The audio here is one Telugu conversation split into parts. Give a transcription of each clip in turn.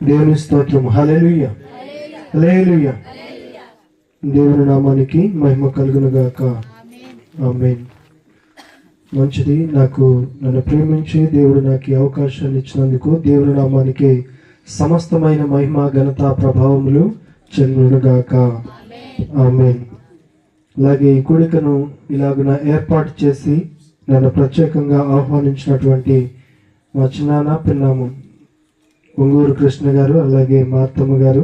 దేవుని స్తోత్రం. హల్లెలూయా, హల్లెలూయా. దేవుని నామానికి మహిమ కలుగును గాక. ఆమేన్. మంచిది. నన్ను ప్రేమించి దేవుడు నాకు ఈ అవకాశాన్ని ఇచ్చినందుకు దేవుని నామానికి సమస్తమైన మహిమ, ఘనత, ప్రభావములు చెందునుగాక. ఆమేన్. అలాగే ఈ కూడికను ఇలాగున ఏర్పాటు చేసి నన్ను ప్రత్యేకంగా ఆహ్వానించినటువంటి మా చిన్నాన్న పిన్నాము ఒంగూరు కృష్ణ గారు, అలాగే మా అత్తమ్మ గారు,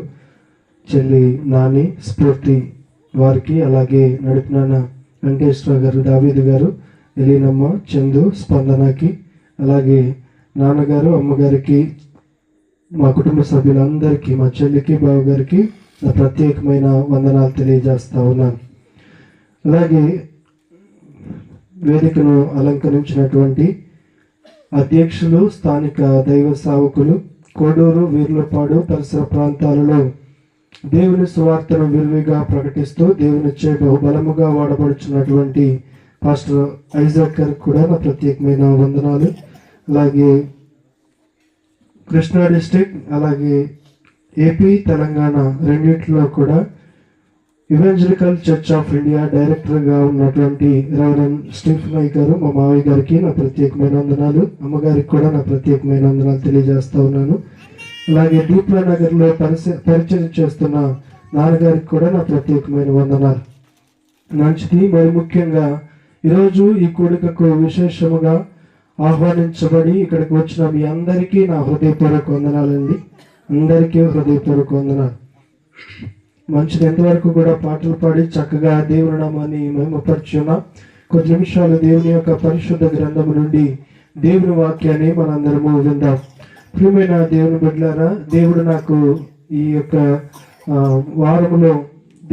చెల్లి నాని, స్ఫూర్తి వారికి, అలాగే నడిపినాన్న వెంకటేశ్వర గారు, దావీదు గారు, ఎలీనమ్మ, చందు, స్పందనకి, అలాగే నాన్నగారు, అమ్మగారికి, మా కుటుంబ సభ్యులందరికీ, మా చెల్లికి, బావగారికి నా ప్రత్యేకమైన వందనాలు తెలియజేస్తా ఉన్నాను. అలాగే వేదికను అలంకరించినటువంటి అధ్యక్షులు, స్థానిక దైవ సేవకులు, కోడూరు, వీర్లపాడు పరిసర ప్రాంతాలలో దేవుని సువార్తను విరివిగా ప్రకటిస్తూ దేవునిచ్చే బహుబలముగా వాడబడుచున్నటువంటి పాస్టర్ ఐజాక్ గారికి కూడా నా ప్రత్యేకమైన వందనాలు. అలాగే కృష్ణా డిస్ట్రిక్ట్, అలాగే ఏపీ, తెలంగాణ రెండింటిలో కూడా ఇవాంజలికల్ చర్చ్ ఆఫ్ ఇండియా డైరెక్టర్గా ఉన్నటువంటి రెవరెండ్ స్టీఫెన్ ఐ గారు, మా మావయ్య గారికి నా ప్రత్యేకమైన వందనాలు. అమ్మగారికి కూడా నా ప్రత్యేకమైన వందనాలు తెలియజేస్తా ఉన్నాను. అలాగే దీప్లా నగర్లో పరిచయం చేస్తున్న నాన్నగారికి కూడా నా ప్రత్యేకమైన వందనాలు. మంచిది. మరి ముఖ్యంగా ఈరోజు ఈ కూడికకు విశేషముగా ఆహ్వానించబడి ఇక్కడికి వచ్చిన మీ అందరికీ నా హృదయపూర్వక వందనాలండి. అందరికీ హృదయపూర్వక వందనాలు. మంచిది. ఎంతవరకు కూడా పాటలు పాడి చక్కగా దేవుని నామాన్ని మహిమపరచున్నాం. కొద్ది నిమిషాలు దేవుని యొక్క పరిశుద్ధ గ్రంథము నుండి దేవుని వాక్యాన్ని మనందరము విందాం. ప్రియమైన దేవుని బిడ్డలారా, దేవుడు నాకు ఈ యొక్క వారములో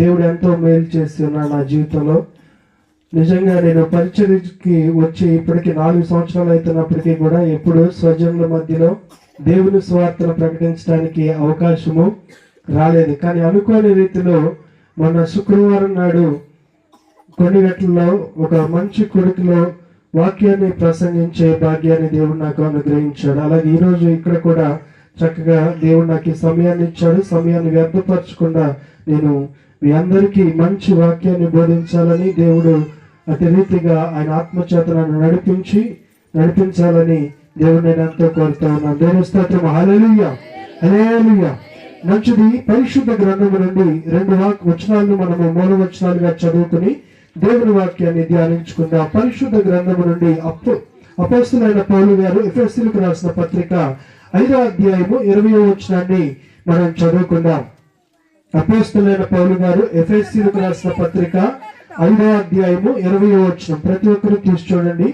దేవుడు ఎంతో మేలు చేసి ఉన్నాడు నా జీవితంలో. నిజంగా నేను పరిచర్యకి వచ్చి ఇప్పటికీ 4 సంవత్సరాలు అవుతున్నప్పటికీ కూడా ఎప్పుడు స్వజనుల మధ్యలో దేవుని సువార్తను ప్రకటించడానికి అవకాశము రాలేదు. కానీ అనుకోని రీతిలో మొన్న శుక్రవారం నాడు కొండగట్లలో ఒక మంచి కొడుకులో వాక్యాన్ని ప్రసంగించే భాగ్యాన్ని దేవుడు నాకు అనుగ్రహించాడు. అలాగే ఈరోజు ఇక్కడ కూడా చక్కగా దేవుడు నాకు ఈ సమయాన్ని ఇచ్చాడు. సమయాన్ని వ్యర్థపరచకుండా నేను మీ అందరికీ మంచి వాక్యాన్ని బోధించాలని దేవుడు అతి రీతిగా ఆయన ఆత్మచేత నన్ను నడిపించాలని దేవుడు నేను ఎంతో కోరుతా ఉన్నాను. దేవుని స్తోత్రం. హల్లెలూయా, హల్లెలూయా. మంచిది. పరిశుద్ధ గ్రంథము నుండి 2 వచనాలను మనము మూల వచనాలుగా చదువుకుని దేవుని వాక్యాన్ని ధ్యానించుకుందాం. పరిశుద్ధ గ్రంథము నుండి అపోస్తలుడైన పౌలు గారు ఎఫెసీయులకు రాసిన పత్రిక 5వ అధ్యాయము 20వ వచనాన్ని మనం చదువుకుందాం. అపోస్తలుడైన పౌలు గారు ఎఫెసీయులకు రాసిన పత్రిక 5వ అధ్యాయము 20వ వచనం. ప్రతి ఒక్కరు తీసి చూడండి.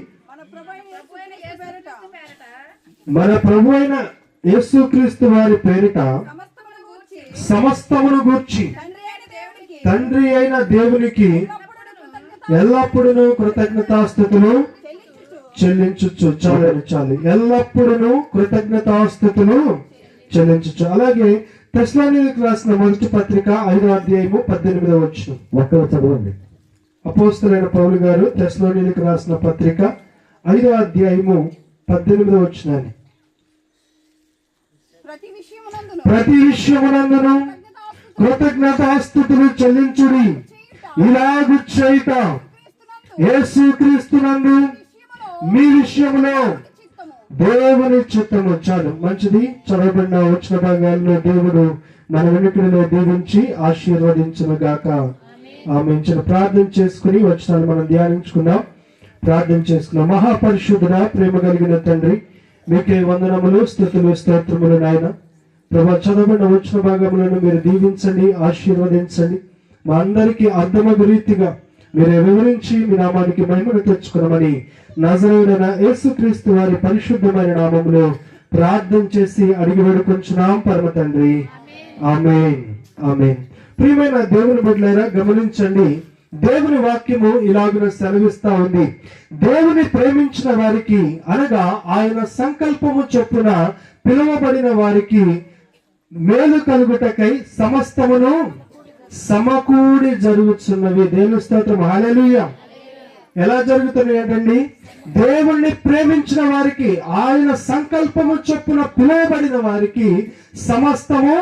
మన ప్రభు అయిన యేసుక్రీస్తు వారి పేరిట సమస్తమును గూర్చి తండ్రి అయిన దేవునికి ఎల్లప్పుడూ కృతజ్ఞతాస్తుతులు చెల్లించు. చాలు. ఎల్లప్పుడూ కృతజ్ఞతాస్తుతులు చెల్లించు. అలాగే తెస్సలోనికీయులకు రాసిన మొదటి పత్రిక 5వ అధ్యాయము 18వ వచనం. ఒక్కరు చదవండి. అపోస్తలుడైన పౌలు గారు తెస్సలోనికీయులకు రాసిన పత్రిక 5వ అధ్యాయము 18వ వచనాన్ని. ప్రతి విషయమునందును కృతజ్ఞతాస్తుతులు చెల్లించుడి, ఇలాగు చేయుట యేసుక్రీస్తునందు మీ విషయంలో దేవుని చిత్తము. చాలు. మంచిది. చదవబడిన వచ్చిన భాగాల్లో దేవుడు మన వెనుకలో దీవించి ఆశీర్వదించును గాక. ఆమేన్. ప్రార్థన చేసుకుని వచనాలు మనం ధ్యానించుకుందాం. ప్రార్థన చేసుకున్నాం. మహాపరిశుద్ధుడా, ప్రేమ కలిగిన తండ్రి, మీకే వందనములు, స్తుతులు, స్తోత్రములు నాయన. ప్రభా, చదవబడిన వచ్చిన భాగములను మీరు దీవించండి, ఆశీర్వదించండి. మా అందరికీ అర్థమగు రీతిగా మీరే వివరించి మీ నామానికి మహిమను తెచ్చుకున్నామని నజరేయుడైన యేసుక్రీస్తు వారి పరిశుద్ధమైన నామములో ప్రార్థన చేసి అడిగి వేడుకొంచున్నాం పరమ తండ్రి. ఆమేన్, ఆమేన్. ప్రియమైన దేవుని బిడ్డలారా, గమనించండి. దేవుని వాక్యము ఇలాగున సెలవిస్తా ఉంది. దేవుని ప్రేమించిన వారికి, అనగా ఆయన సంకల్పము చొప్పున పిలువబడిన వారికి మేలు కలుగుటకై సమస్తమును సమకూడి జరుగుతున్నవి. దేవుని స్తోత్రం. హల్లెలూయా, ఎలా జరుగుతున్నాయి ఏంటండి? దేవుణ్ణి ప్రేమించిన వారికి, ఆయన సంకల్పము చొప్పున పిలువబడిన వారికి సమస్తము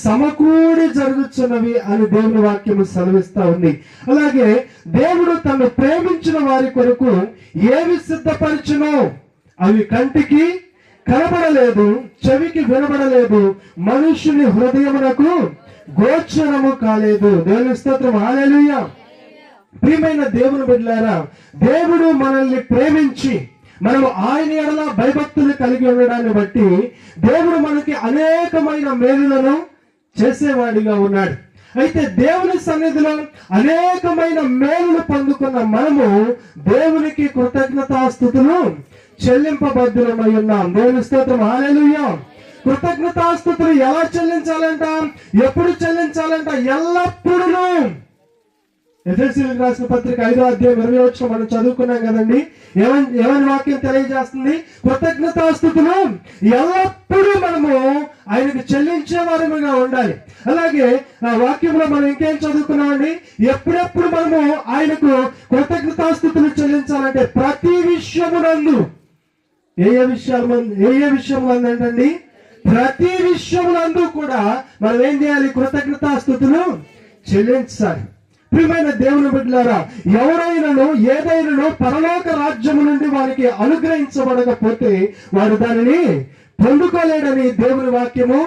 సమకూడి జరుగుతున్నవి అని దేవుని వాక్యము సెలవిస్తా ఉంది. అలాగే దేవుడు తను ప్రేమించిన వారి కొరకు ఏవి సిద్ధపరచునో అవి కంటికి కనబడలేదు, చెవికి వినబడలేదు, మనుషుని హృదయమునకు గోచరము కాలేదు. దేవుని స్తోత్రం, హల్లెలూయా. ప్రియమైన దేవుని బిడ్డలారా, దేవుడు మనల్ని ప్రేమించి మనము ఆయన ఎడల భయభక్తులు కలిగి ఉండడాన్ని బట్టి దేవుడు మనకి అనేకమైన మేలులను చేసేవాడిగా ఉన్నాడు. అయితే దేవుని సన్నిధిలో అనేకమైన మేలులు పొందుకున్న మనము దేవునికి కృతజ్ఞతాస్తుతులు చెల్లింపబద్ధులమై ఉన్నాం. దేవుని స్తోత్రం, హల్లెలూయా. కృతజ్ఞతాస్తుతులు ఎలా చెల్లించాలంట? ఎప్పుడు చెల్లించాలంట? ఎల్లప్పుడూ. ఎఫెసీయులకు రాసిన పత్రిక 5వ అధ్యాయం 20వ వచనం మనం చదువుకున్నాం కదండి. ఏమని వాక్యం తెలియజేస్తుంది? కృతజ్ఞతాస్తుతులు ఎల్లప్పుడూ మనము ఆయనకు చెల్లించే వారముగా ఉండాలి. అలాగే ఆ వాక్యంలో మనం ఇంకేం చదువుకున్నామండి? ఎప్పుడెప్పుడు మనము ఆయనకు కృతజ్ఞతాస్తుతులు చెల్లించాలంటే ప్రతి విషయమునందు. ఏ విషయములందు ఏంటండి? ప్రతి విషయములందు కూడా మనం ఏం చేయాలి? కృతజ్ఞతాస్తుతులు చెల్లించాలి. ప్రియమైన దేవుని బిడ్డలారా, ఎవరైనాను ఏదైనాను పరలోక రాజ్యము నుండి వారికి అనుగ్రహించబడకపోతే వాడు దానిని పొందుకోలేడని దేవుని వాక్యము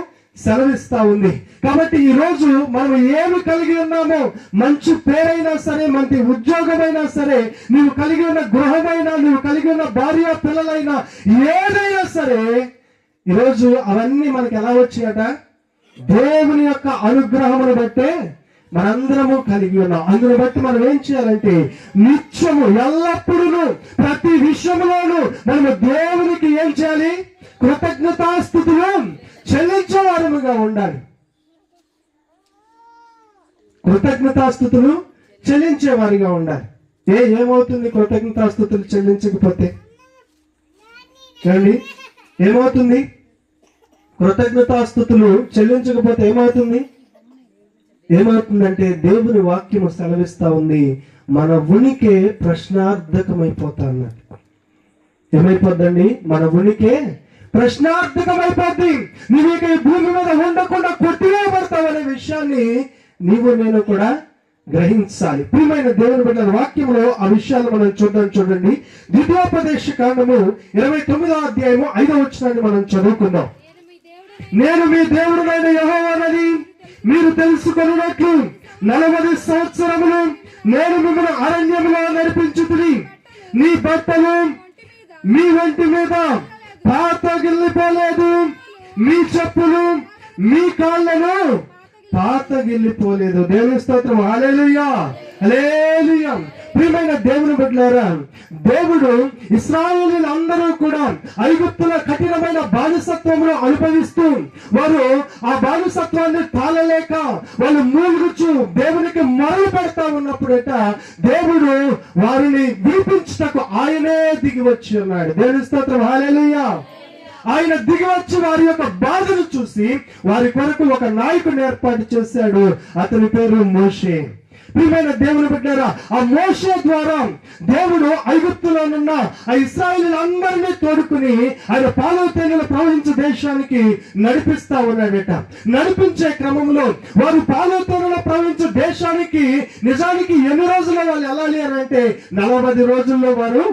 సెలవిస్తా ఉంది. కాబట్టి ఈ రోజు మనం ఏమి కలిగి ఉన్నామో, మంచి పేరైనా సరే, మంచి ఉద్యోగమైనా సరే, నువ్వు కలిగి ఉన్న గృహమైనా, నువ్వు కలిగి ఉన్న భార్య పిల్లలైనా, ఏదైనా సరే, ఈరోజు అవన్నీ మనకి ఎలా వచ్చాయట? దేవుని యొక్క అనుగ్రహమును బట్టే మనందరము కలిగి ఉన్నాం. అందును బట్టి మనం ఏం చేయాలంటే నిత్యము ఎల్లప్పుడూ ప్రతి విషయంలోనూ మనము దేవునికి ఏం చేయాలి? కృతజ్ఞతాస్తుతులు చెల్లించేవారముగా ఉండాలి. కృతజ్ఞతాస్తుతులు చెల్లించేవారిగా ఉండాలి. ఏమవుతుంది కృతజ్ఞతాస్తుతులు చెల్లించకపోతే? చూడండి, ఏమవుతుంది? కృతజ్ఞతాస్తుతులు చెల్లించకపోతే ఏమవుతుందంటే దేవుని వాక్యము సెలవిస్తా ఉంది, మన ఉనికే ప్రశ్నార్థకమైపోతా అన్నట్టు. ఏమైపోద్దండి? మన ఉనికే ప్రశ్నార్థకమైపోద్ది. నువ్వు ఇక ఈ భూమి మీద ఉండకుండా కొట్టివేయబడతావనే విషయాన్ని నీవు నేను కూడా గ్రహించాలి. ప్రియమైన దేవుని బిడ్డల వాక్యంలో ఆ విషయాలు మనం చూడండి. ద్వితీయోపదేశ కాండము 29వ అధ్యాయము 5వ వచనాన్ని మనం చదువుకుందాం. నేను మీ దేవుడైన యెహోవానని మీరు తెలుసుకొనున్నట్లు 40 సంవత్సరములు నేను మిమ్మల్ని అరణ్యములో నడిపించుతుని, నీ బట్టలు మీ ఒంటి మీద పాతగిల్లిపోలేదు, మీ చెప్పులు మీ కాళ్ళను పాతగిల్లిపోలేదు. దేవుని స్తోత్రం, హల్లెలూయా, హల్లెలూయా. ప్రియమైన దేవుని బిడ్డలారా, దేవుడు ఇశ్రాయేలీయులందరూ కూడా ఐగుప్తుల కఠినమైన బానిసత్వంలో అనుభవిస్తూ వారు ఆ బానిసత్వాన్ని తాళలేక వాళ్ళు మూలుగుచు దేవునికి మొరలు పెడతా ఉన్నప్పుడట దేవుడు వారిని విడిపించుటకు ఆయనే దిగి వచ్చి ఉన్నాడు. దేవుని స్తోత్రం, హల్లెలూయా. ఆయన దిగి వచ్చి వారి యొక్క బాధను చూసి వారి కొరకు ఒక నాయకుడిని ఏర్పాటు చేశాడు. అతని పేరు మోషే. ప్రియమైన దేవుని బిడ్డలారా, ఆ మోషే ద్వారా దేవుడు ఐగుప్తులోనున్న ఆ ఇశ్రాయేలీయులందరినీ తోడుకుని ఆయన పాలు తేనెలు ప్రవహించే దేశానికి నడిపిస్తా ఉన్నాడట. నడిపించే క్రమంలో వారు పాలు తేనెలు ప్రవహించే దేశానికి నిజానికి ఎన్ని రోజుల్లో వాళ్ళు వెళ్ళాలి అని అంటే 40 రోజుల్లో వారు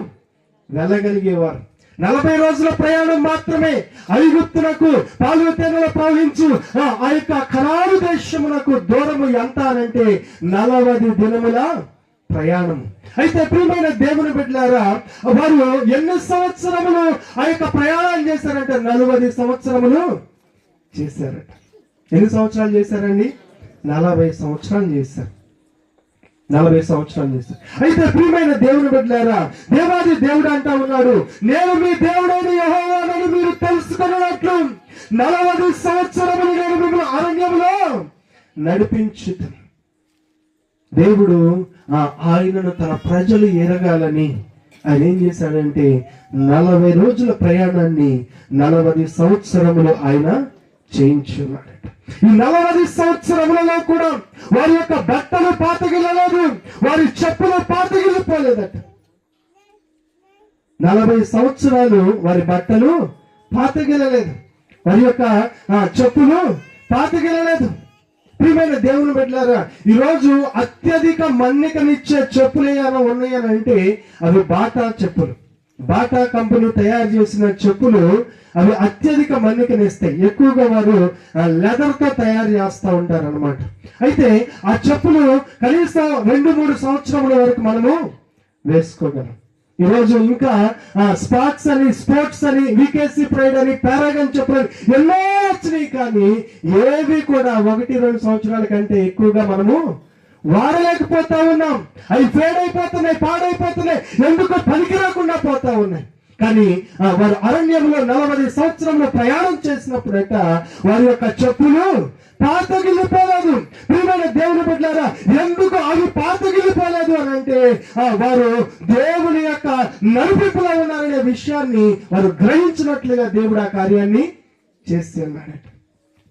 వెళ్ళగలిగేవారు. 40 రోజుల ప్రయాణం మాత్రమే ఐగుప్తునకు పాలు తేనెలు ప్రవహించు ఆ యొక్క కనాను దేశమునకు దూరము ఎంత అనంటే 40 దినముల ప్రయాణం. అయితే ప్రియమైన దేవుని బిడ్డలారా, వారు ఎన్ని సంవత్సరములు ఆ యొక్క ప్రయాణం చేశారంటే 40 సంవత్సరములు చేశారట. ఎన్ని సంవత్సరాలు చేశారండి? 40 సంవత్సరాలు చేశారు. 40 సంవత్సరాలు చేశారు. అయితే ప్రియమైన దేవుని బిడ్డలారా, దేవాది దేవుడు అంటా ఉన్నాడు, నేను మీ దేవుడైన యెహోవానని మీరు తెలుసుకున్నట్లు 40 సంవత్సరములు నేను మిమ్మల్ని అరణ్యంలో నడిపించుతాను. దేవుడు ఆయనను తన ప్రజలు ఎరగాలని ఆయన ఏం చేశాడంటే 40 రోజుల ప్రయాణాన్ని 40 సంవత్సరములు ఆయన చేయించున్నాడట. ఈ 40 సంవత్సరములలో కూడా వారి యొక్క బట్టలు పాతగిల్లలేదు, వారి చెప్పులు పాతగిల్లిపోలేదట. 40 సంవత్సరాలు వారి బట్టలు పాతగిల్లలేదు, వారి యొక్క చెప్పులు పాతగిల్లలేదు. ప్రియమైన దేవుని బిడ్డలారా, ఈరోజు అత్యధిక మన్నికనిచ్చే చెప్పులు ఏమైనా ఉన్నాయనంటే అవి బాటా చెప్పులు. బాటా కంపెనీ తయారు చేసిన చెప్పులు అవి అత్యధిక మన్నికనిస్తాయి. ఎక్కువగా వారు లెదర్ తో తయారు చేస్తూ ఉంటారు అనమాట. అయితే ఆ చెప్పులు కనీసం 2-3 సంవత్సరముల వరకు మనము వేసుకోగలం. ఈరోజు ఇంకా స్పాట్స్ అని, స్పోర్ట్స్ అని, వికేసి ప్రైడ్ అని, పారాగన్ చెప్పులు ఎన్నో వచ్చినాయి, కానీ ఏవి కూడా 1-2 సంవత్సరాల కంటే ఎక్కువగా మనము వాడలేకపోతా ఉన్నాం. అవి ఫేడ్ అయిపోతున్నాయి, పాడైపోతున్నాయి, ఎందుకు పనికి రాకుండా పోతా ఉన్నాయి. కానీ వారు అరణ్యంలో 40 సంవత్సరంలో ప్రయాణం చేసినప్పుడట వారి యొక్క చెప్పులు పాతగిల్లిపోలేదు. ప్రియమైన దేవుని బిడ్డలారా, ఎందుకు అవి పాతగిల్లిపోలేదు అని అంటే వారు దేవుని యొక్క నడిపింపులో ఉన్నారనే విషయాన్ని వారు గ్రహించినట్లుగా దేవుడు ఆ కార్యాన్ని చేసి ఉన్నాడట.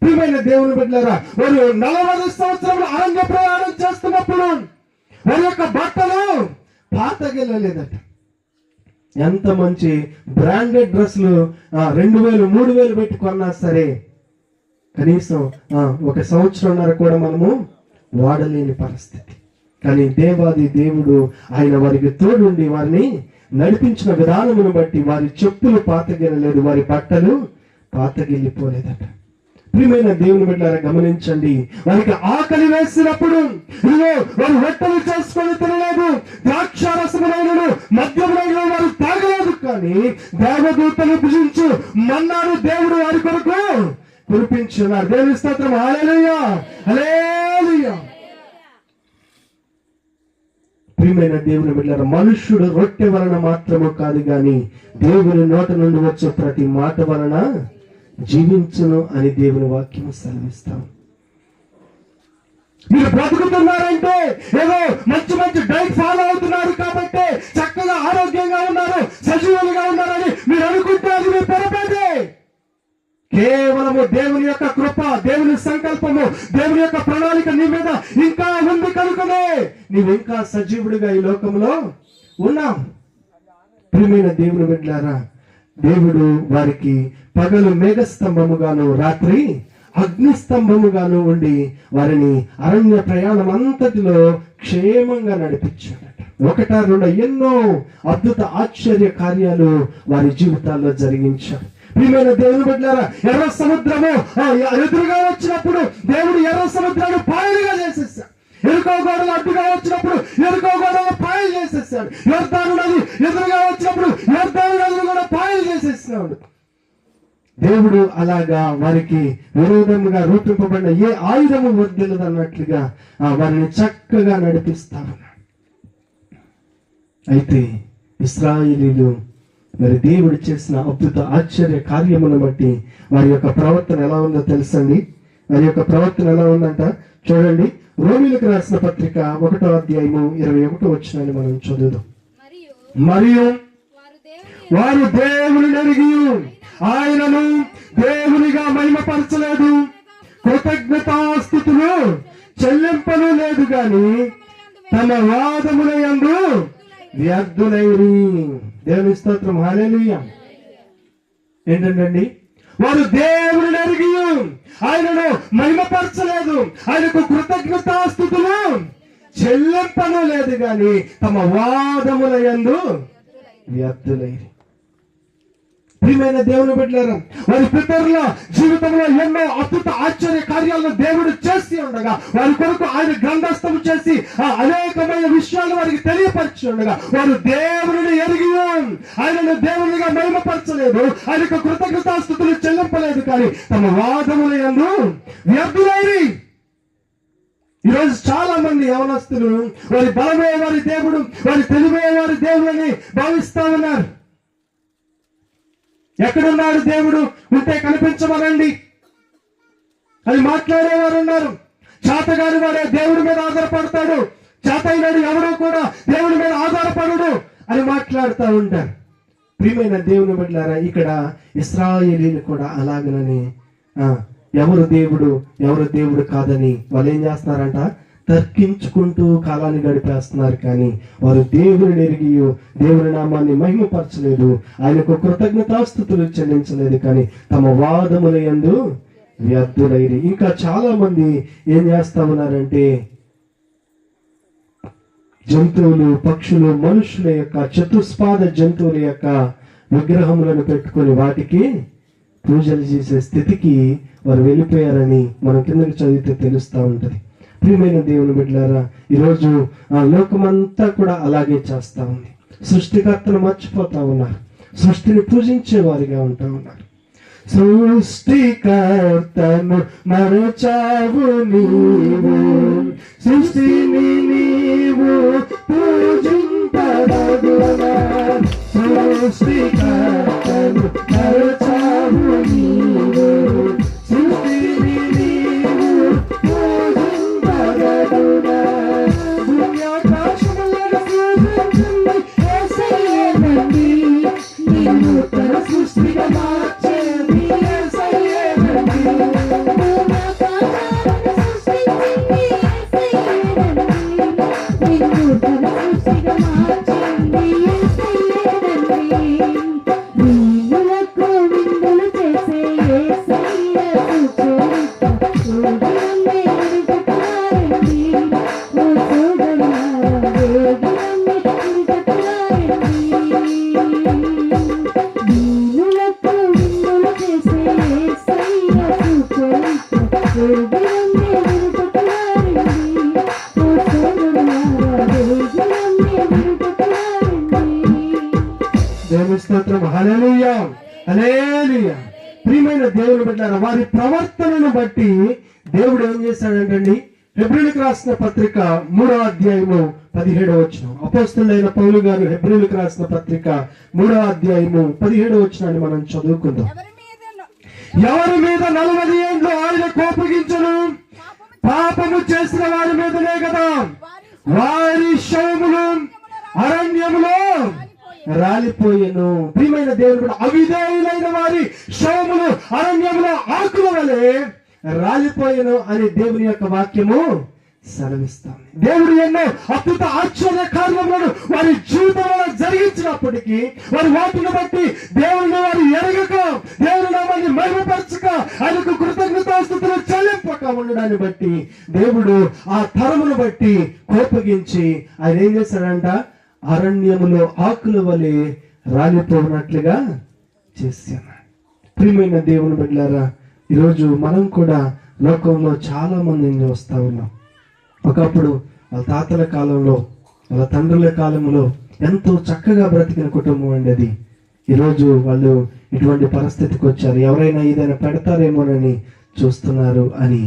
ప్రియమైన దేవుని బిడ్డలారా, వారు 40 సంవత్సరంలో అరణ్య ప్రయాణం చేస్తున్నప్పుడు వారి యొక్క బట్టలు పాతగిల్లలేదట. ఎంత మంచి బ్రాండెడ్ డ్రెస్సులు 2000-3000 పెట్టి కొన్నా సరే కనీసం 1 సంవత్సరంన్నర కూడా మనము వాడలేని పరిస్థితి. కానీ దేవాది దేవుడు ఆయన వారికి తోడుండి వారిని నడిపించిన విధానమును బట్టి వారి చెప్పులు పాతగిల్లలేదు, వారి బట్టలు పాతగిల్లిపోలేదట. ప్రియమైన దేవుని బిడ్డలారా, గమనించండి, వారికి ఆకలి వేసినప్పుడు వారు రొట్టెలు చేసుకొని తినలేదు, ద్రాక్షారసమునైనను మద్యమునైనను వారు తాగలేదు, కానీ దేవదూతలు భుజించు మన్నాను దేవుడు వారి కొరకు కురిపించున్నారు. దేవుని స్తోత్రం. హల్లెలూయా, హల్లెలూయా. ప్రియమైన దేవుని బిడ్డలారా, మనుష్యుడు రొట్టె వలన మాత్రము కాదు గాని దేవుని నోట నుండి వచ్చే ప్రతి మాట వలన జీవించును అని దేవుని వాక్యం సెలవిస్తాం. మీరు బ్రతుకుతున్నారంటే ఏదో మంచి మంచి డైట్ ఫాలో అవుతున్నారు కాబట్టి చక్కగా ఆరోగ్యంగా ఉన్నారు, సజీవులుగా ఉన్నారని మీరు అనుకుంటే అది మీ పొరపాటే. కేవలము దేవుని యొక్క కృప, దేవుని సంకల్పము, దేవుని యొక్క ప్రణాళిక నీ మీద ఇంకా ఉంది కనుకనే నీవు ఇంకా సజీవుడిగా ఈ లోకంలో ఉన్నావు. ప్రియమైన దేవుని బిడ్డలారా, దేవుడు వారికి పగలు మేఘస్తంభముగాను రాత్రి అగ్నిస్తంభముగాను ఉండి వారిని అరణ్య ప్రయాణం అంతటిలో క్షేమంగా నడిపించాడట. 1-2 ఎన్నో అద్భుత ఆశ్చర్య కార్యాలు వారి జీవితాల్లో జరిగించారు. ప్రియమైన దేవుని బిడ్డలారా, ఎర్ర సముద్రము ఎదురుగా వచ్చినప్పుడు దేవుడు ఎర్ర సముద్రాన్ని పాయలుగా చేసేసాడు. ఎరుకో గోడలు అడ్డుగా వచ్చినప్పుడు ఎరుకో గోడలు పాయలు చేసేసాడు. యొర్దాను నది ఎదురుగా వచ్చినప్పుడు యొర్దాను నదులు కూడా పాయలు చేసేసినాడు. దేవుడు అలాగా వారికి విరోధముగా రూపింపబడిన ఏ ఆయుధము వర్ధిల్లదు అన్నట్లుగా వారిని చక్కగా నడిపిస్తా ఉన్నాడు. అయితే ఇశ్రాయేలీలు మరి దేవుడు చేసిన అద్భుత ఆశ్చర్య కార్యమును బట్టి వారి యొక్క ప్రవర్తన ఎలా ఉందో తెలుసండి. వారి యొక్క ప్రవర్తన ఎలా ఉందంట చూడండి. రోమీయులకు రాసిన పత్రిక 1వ అధ్యాయము 21వ వచనాన్ని మనం చదువుదాం. మరియు వారు దేవుని ఎరిగి ఆయనను దేవునిగా మహిమపరచలేదు, కృతజ్ఞతాస్తుతులు చెల్లింపను లేదు గాని తమ వాదముల యందు వ్యర్థులైరి. దేవుని స్తోత్రం. హల్లెలూయా. ఏంటండి, వారు దేవుని ఎరిగి ఆయనను మహిమపరచలేదు, ఆయనకు కృతజ్ఞతాస్తుతులు చెల్లింపను లేదు గాని తమ వాదముల యందు వ్యర్థులైరి. ప్రియమైన దేవుని బిడ్డలారా, వారి పితరుల జీవితంలో ఎన్నో అద్భుత ఆశ్చర్య కార్యాలను దేవుడు చేసి ఉండగా వారి కొరకు ఆయన గ్రంథస్థం చేసి అనేకమైన విషయాలు వారికి తెలియపరిచి ఉండగా వారు దేవుని ఎరిగి ఆయనను దేవునిగా మహిమపరచలేదు, ఆయనకు కృతజ్ఞతాస్తుతులు చెల్లింపలేదు, కానీ తమ వాదముల యందు వ్యర్థులైరి. ఈరోజు చాలా మంది యవనస్తులు వారి బలమే వారి దేవుడు, వారి తెలివే వారి దేవుడు అని భావిస్తా ఉన్నారు. ఎక్కడున్నాడు దేవుడు? ఉంటే కనిపించమనండి అని మాట్లాడేవారు ఉన్నారు. చేతగాని వాడే దేవుడి మీద ఆధారపడతాడు, చేతైనాడు ఎవడో కూడా దేవుడి మీద ఆధారపడడు అని మాట్లాడుతూ ఉంటారు. ప్రియమైన దేవుని బిడ్డలారా, ఇక్కడ ఇశ్రాయేలీలు కూడా అలాగనని ఎవరు దేవుడు కాదని వాళ్ళు ఏం చేస్తున్నారంట, తర్కించుకుంటూ కాలాన్ని గడిపేస్తున్నారు. కానీ వారు దేవుని ఎరిగి దేవుని నామాన్ని మహిమపరచలేదు, ఆయనకు కృతజ్ఞతాస్తుతులు చెల్లించలేదు, కానీ తమ వాదముల యందు వ్యర్థులైరి. ఇంకా చాలా మంది ఏం చేస్తా ఉన్నారంటే జంతువులు, పక్షులు, మనుషుల యొక్క చతుస్పాద జంతువుల యొక్క విగ్రహములను పెట్టుకొని వాటికి పూజలు చేసే స్థితికి వారు వెళ్ళిపోయారని మనం కిందకి చదివితే తెలుస్తూ ఉంటది. ప్రియమైన దేవుని బిడ్డలారా, ఈరోజు ఆ లోకమంతా కూడా అలాగే చేస్తా ఉంది. సృష్టికర్తను మర్చిపోతా ఉన్నారు, సృష్టిని పూజించే వారిగా ఉంటా ఉన్నారు. సృష్టికర్తను మరచావు నీవు, సృష్టిని నీవు పూజింపదగునా. సృష్టికర్తను మరచావు నీవు, సృష్టిని నీవు పూజింపదగునా. భూమ్యాకాశములను సృజించింది యేసయ్యేనండి, నిన్ను తన సృష్టిగా మార్చేది యేసయ్యేనండి. నిన్ను తన సృష్టిగా మార్చింది యేసయ్యేనండి. వీణులకు విందులు చేసే యేసయ్య సుచరిత సూర్యుడమ్మే విడిపెట్టులారండి. ఓ సోదరులారా, వేగిరమ్మే విడిపెట్టులారండి. వీణులకు విందులు చేసే యేసయ్య సుచరిత సూర్యుడమ్మే విడిపెట్టులారండి. ఓ సోదరులారా, వేగిరమ్మే విడిపెట్టులారండి. దేవుని స్తోత్రం. హల్లెలూయా, హల్లెలూయా. ప్రియమైన దేవుని బిడ్డలారా, వారి ప్రవర్తనను బట్టి దేవుడు ఏం చేశాడంటండి, హెబ్రీయులకు రాసిన పత్రిక 3వ అధ్యాయము 17వ వచనం. అపోస్తలుడైన పౌలు గారు హెబ్రీయులకు రాసిన పత్రిక 3వ అధ్యాయము 17వ వచనాన్ని మనం చదువుకుందాం. ఎవరి మీద 40 ఏండ్లు ఆయన కోపగించను, పాపము చేసిన వారి మీదనే కదా వారి శవములు అరణ్యములో రాలిపోయెను. ప్రియమైన దేవుడు కూడా అవిధేయులైన వారి శవములు అరణ్యములో ఆకుల వలె రాలిపోయెను అని దేవుని యొక్క వాక్యము సెలవిస్తాం. దేవుడు ఎన్నో అద్భుత ఆశ్చర్య కార్యములను వారి జీవితంలో జరిగించినప్పటికీ వారి వాటిని బట్టి దేవుని వారు ఎరగక, దేవుని నామాన్ని మహిమపరచక, ఆయనకు కృతజ్ఞతాస్తుతులు చెల్లింపక ఉండడాన్ని బట్టి దేవుడు ఆ తరమును బట్టి కోపగించి ఆయన ఏం చేశాడంట, అరణ్యములో ఆకుల వలె రాలిపోనట్లుగా చేశాను. ప్రియమైన దేవుని బిడ్డలారా, ఈరోజు మనం కూడా లోకంలో చాలా మందిని చూస్తా ఉన్నాం. ఒకప్పుడు వాళ్ళ తాతల కాలంలో, వాళ్ళ తండ్రుల కాలంలో ఎంతో చక్కగా బ్రతికిన కుటుంబం అండి అది. ఈరోజు వాళ్ళు ఇటువంటి పరిస్థితికి వచ్చారు, ఎవరైనా ఏదైనా పెడతారేమోనని చూస్తున్నారు అని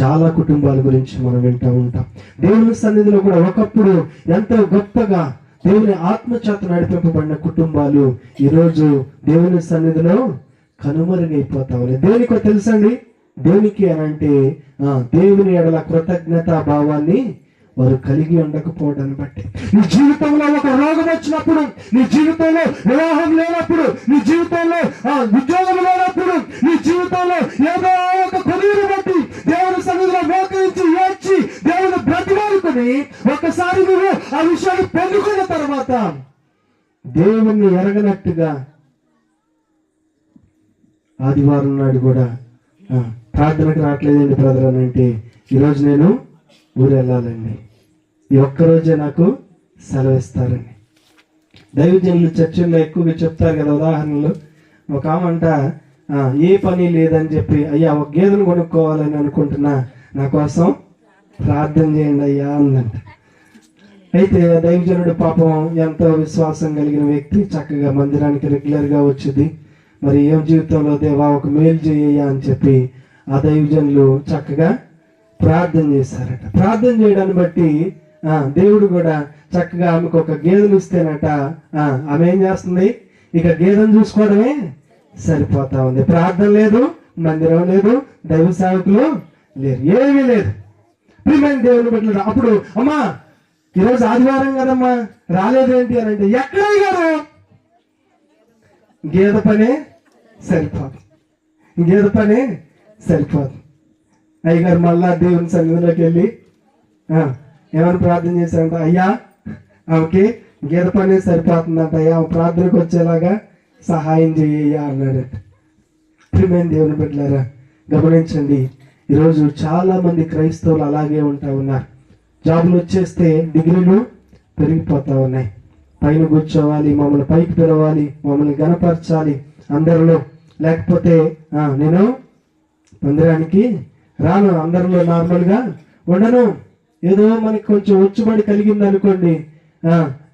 చాలా కుటుంబాల గురించి మనం వింటూ ఉంటాం. దేవుని సన్నిధిలో కూడా ఒకప్పుడు ఎంతో గొప్పగా దేవుని ఆత్మచేత నడిపింపబడిన కుటుంబాలు ఈరోజు దేవుని సన్నిధిలో కనుమరుగైపోతా ఉన్నాయి. దేనికో తెలుసండి, దేనికి అని అంటే దేవుని ఎడల కృతజ్ఞతా భావాన్ని వారు కలిగి ఉండకపోవడాన్ని బట్టి. నీ జీవితంలో ఒక రోగం వచ్చినప్పుడు, నీ జీవితంలో వివాహం లేనప్పుడు, నీ జీవితంలో ఉద్యోగం లేనప్పుడు, నీ జీవితంలో ఏదో ఒక కొనుగోలు బట్టి దేవుని సన్నిధిలో మోకరించి ఏడ్చి దేవుని బ్రతిమాలుకొని ఒకసారి నువ్వు ఆ విషయాన్ని పొందుకున్న తర్వాత దేవుణ్ణి ఎరగనట్టుగా ఆదివారం నాడు కూడా ప్రార్థనకు రావట్లేదండి బ్రదర్ అని అంటే, ఈరోజు నేను ఊరు వెళ్ళాలండి, ఈ ఒక్కరోజే నాకు సెలవిస్తారండి. దైవజనులు చర్చల్లో ఎక్కువగా చెప్తారు కదా ఉదాహరణలు. ఒక ఆమంట ఏ పని లేదని చెప్పి, అయ్యా ఒక గేదెను కొనుక్కోవాలని అనుకుంటున్నా, నా కోసం ప్రార్థన చేయండి అయ్యా అందంట. అయితే దైవజనుడు పాపం ఎంతో విశ్వాసం కలిగిన వ్యక్తి, చక్కగా మందిరానికి రెగ్యులర్గా వచ్చింది. మరి ఏం జీవితంలో దేవా ఒక మేలు చేయ్యా అని చెప్పి ఆ దైవజనులు చక్కగా ప్రార్థన చేశారట. ప్రార్థన చేయడాన్ని బట్టి దేవుడు కూడా చక్కగా ఆమెకు ఒక గేదెను ఇస్తేనట, ఆమె ఏం చేస్తుంది, ఇక గేదెను చూసుకోవడమే సరిపోతా ఉంది. ప్రార్థన లేదు, మందిరం లేదు, దైవ సేవకులు లేరు, ఏమీ లేదు. ప్రియమైన దేవుని బిడ్డలు, అప్పుడు అమ్మా ఈరోజు ఆదివారం కదమ్మా రాలేదేంటి అని అంటే, ఎక్కడ గారు గేదె పనే సరిపోదు, గేదె పనే సరిపోదు. అయ్యగారు మళ్ళా దేవుని సన్నిధిలోకి వెళ్ళి ఏమని ప్రార్థన చేశారంట, అయ్యా ఆమెకి గీత పని సరిపోతుందంట, అయ్యా ప్రార్థనకు వచ్చేలాగా సహాయం చేయ్యా అన్నాడట. ప్రియమైన దేవుని బిడ్డలారా, గమనించండి, ఈరోజు చాలా మంది క్రైస్తవులు అలాగే ఉంటా ఉన్నారు. జాబులు వచ్చేస్తే డిగ్రీలు పెరిగిపోతా ఉన్నాయి. పైన కూర్చోవాలి, మమ్మల్ని పైకి పిలవాలి, మమ్మల్ని గణపరచాలి అందరిలో, లేకపోతే నేను మందిరానికి రాను, అందరిలో నార్మల్గా ఉండను. ఏదో మనకి కొంచెం ఉచ్చుబడి కలిగింది అనుకోండి,